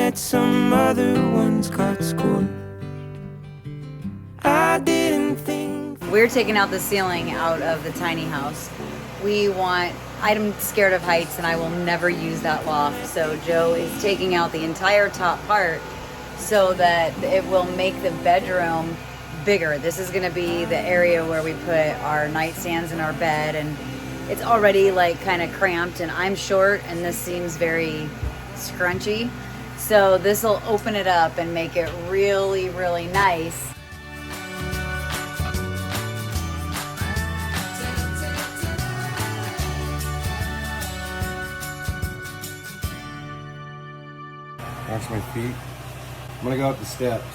that some other ones got scored. I didn't think. We're taking out the ceiling out of the tiny house. I'm scared of heights and I will never use that loft. So Joe is taking out the entire top part so that it will make the bedroom bigger. This is gonna be the area where we put our nightstands and our bed, and it's already like kind of cramped and I'm short and this seems very scrunchy. So this will open it up and make it really, really nice. Wash my feet. I'm gonna go up the steps.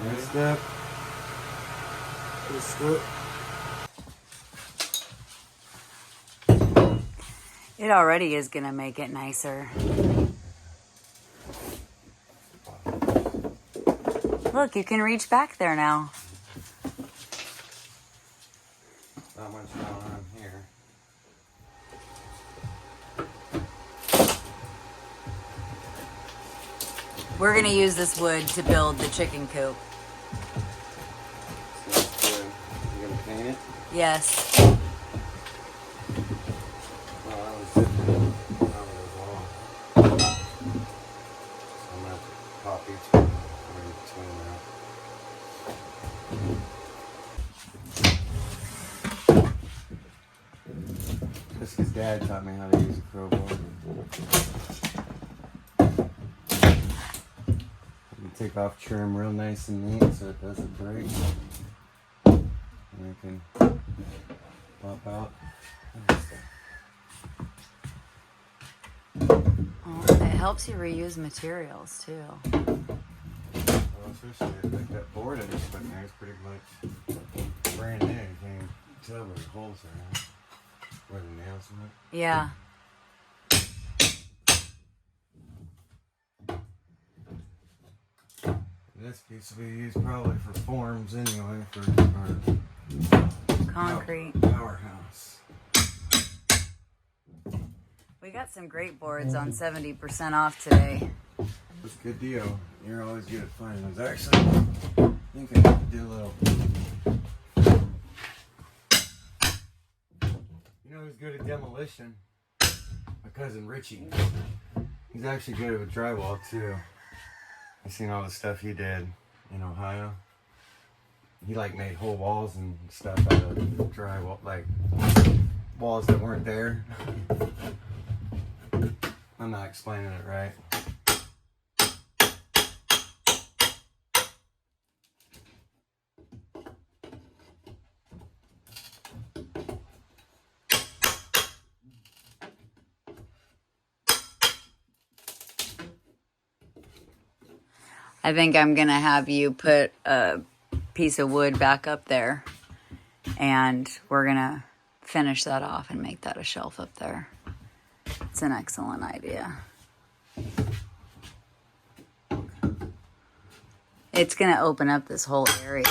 Next step. This step. It already is gonna make it nicer. Look, you can reach back there now. Not much going on here. We're gonna use this wood to build the chicken coop. So that's good. You gonna paint it? Yes. Well, I was sitting over the wall. So I'm gonna pop each one in between now. Just his dad taught me how to use a crowbar. Take off trim real nice and neat so it doesn't break. And we can pop out. Oh, it helps you reuse materials too. Well, especially like that board I just put in there is pretty much brand new. You can't even tell where the holes are. Where the nails are. Yeah. This piece will be used probably for forms anyway, for our Concrete. powerhouse. We got some great boards on 70% off today. That's a good deal. You're always good at finding those. Actually, I think I have to do a little. You know who's good at demolition? My cousin Richie. He's actually good with drywall too. I've seen all the stuff he did in Ohio. He like made whole walls and stuff out of drywall, like walls that weren't there. I'm not explaining it right. I think I'm gonna have you put a piece of wood back up there and we're gonna finish that off and make that a shelf up there. It's an excellent idea. It's gonna open up this whole area.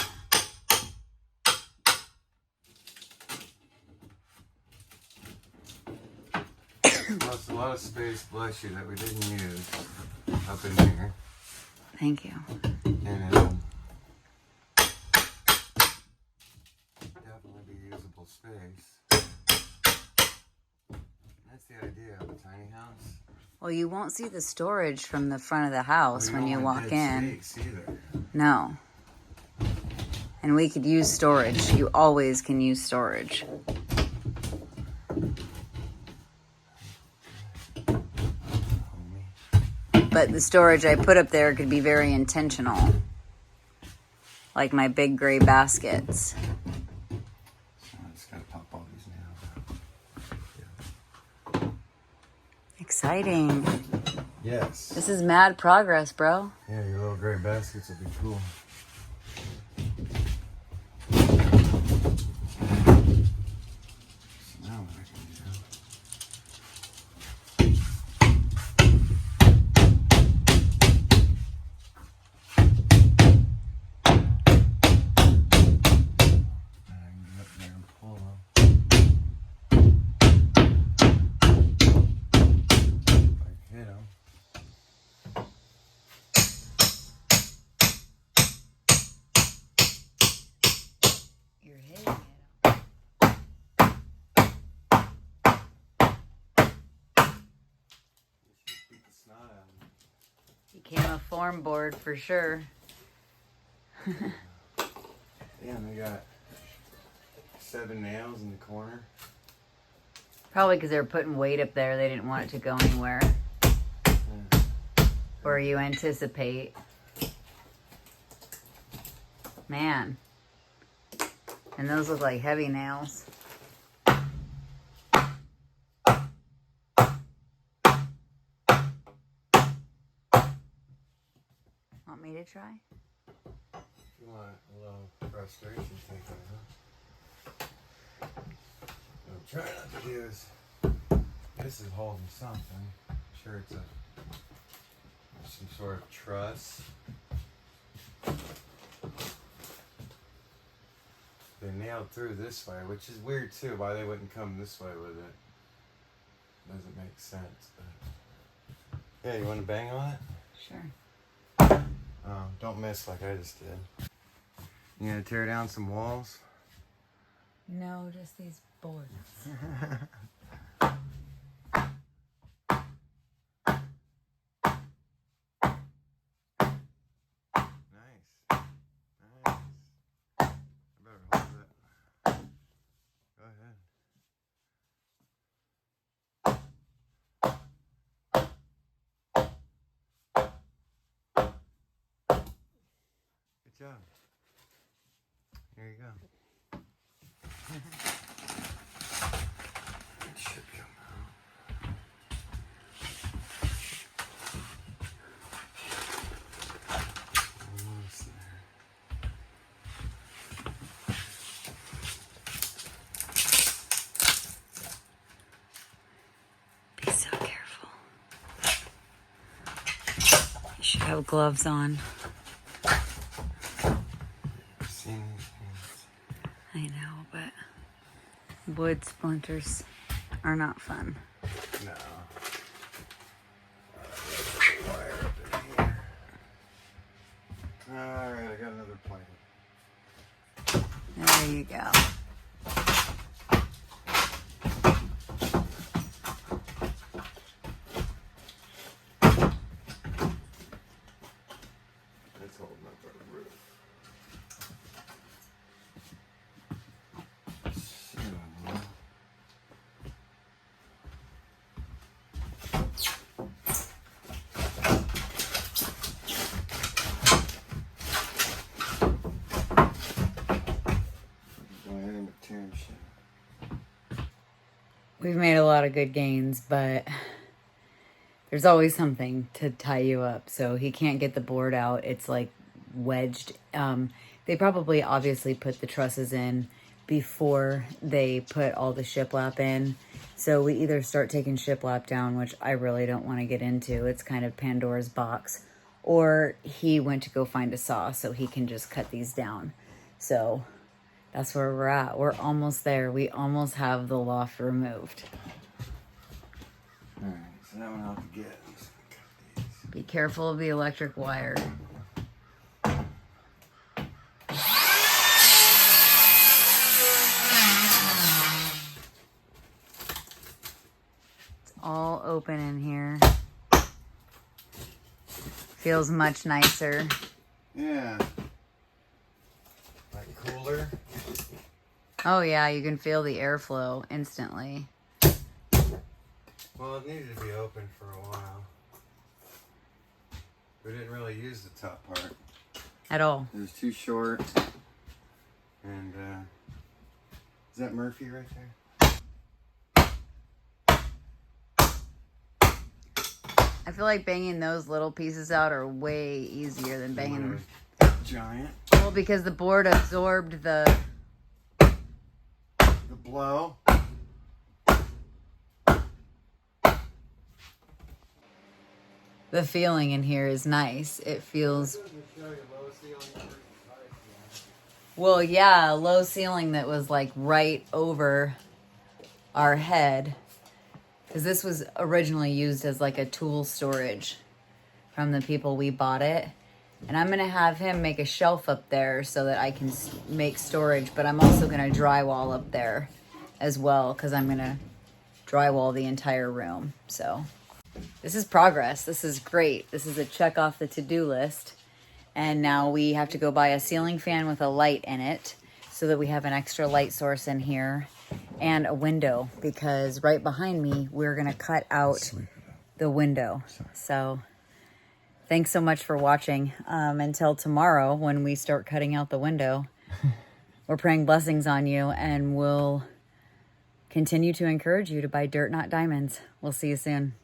Lost a lot of space, bless you, that we didn't use up in here. Thank you. And it'll definitely be usable space. That's the idea of a tiny house. Well, you won't see the storage from the front of the house when you walk in. Either. No. And we could use storage. You always can use storage. But the storage I put up there could be very intentional. Like my big gray baskets. So I just gotta pop all these nails out. Exciting. Yes. This is mad progress, bro. Yeah, your little gray baskets will be cool. So now what I can do. became a form board for sure. Yeah, and they got 7 nails in the corner. Probably because they were putting weight up there. They didn't want it to go anywhere. Or you anticipate. Man. And those look like heavy nails. Want me to try? If you want a little frustration taken out. What I'm trying not to do is, this is holding something. I'm sure it's some sort of truss. They nailed through this way, which is weird too, why they wouldn't come this way with it. Doesn't make sense, but... Yeah, you want to bang on it? Sure. Don't miss like I just did. You gonna tear down some walls? No, just these boards. Nice. Nice. I better hold it. Go ahead. Good job. Here you go. It should come out. Almost there. Be so careful. You should have gloves on. I've seen these things. I know, but wood splinters are not fun. No. Wire up in here. Alright, I got another plan. There you go. That's holding up our roof. So, go ahead and tear shit. We've made a lot of good gains, but there's always something to tie you up. So he can't get the board out. It's like wedged. They probably obviously put the trusses in before they put all the shiplap in. So we either start taking shiplap down, which I really don't want to get into. It's kind of Pandora's box. Or he went to go find a saw so he can just cut these down. So that's where we're at. We're almost there. We almost have the loft removed. Alright, so that one I'll have to get. I'm just gonna cut these. Be careful of the electric wire. It's all open in here. Feels much nicer. Yeah. Like cooler. Oh yeah, you can feel the airflow instantly. Well, it needed to be open for a while. We didn't really use the top part. At all. It was too short. And, is that Murphy right there? I feel like banging those little pieces out are way easier than banging... Giant. Well, because the board absorbed the blow. The feeling in here is nice. It feels... Well, yeah, a low ceiling that was like right over our head. Because this was originally used as like a tool storage from the people we bought it. And I'm going to have him make a shelf up there so that I can make storage. But I'm also going to drywall up there as well because I'm going to drywall the entire room. So This is progress. This is great. This is a check off the to-do list. And now we have to go buy a ceiling fan with a light in it so that we have an extra light source in here and a window, because right behind me, we're going to cut out the window. So thanks so much for watching. Until tomorrow, when we start cutting out the window, we're praying blessings on you, and we'll continue to encourage you to buy dirt, not diamonds. We'll see you soon.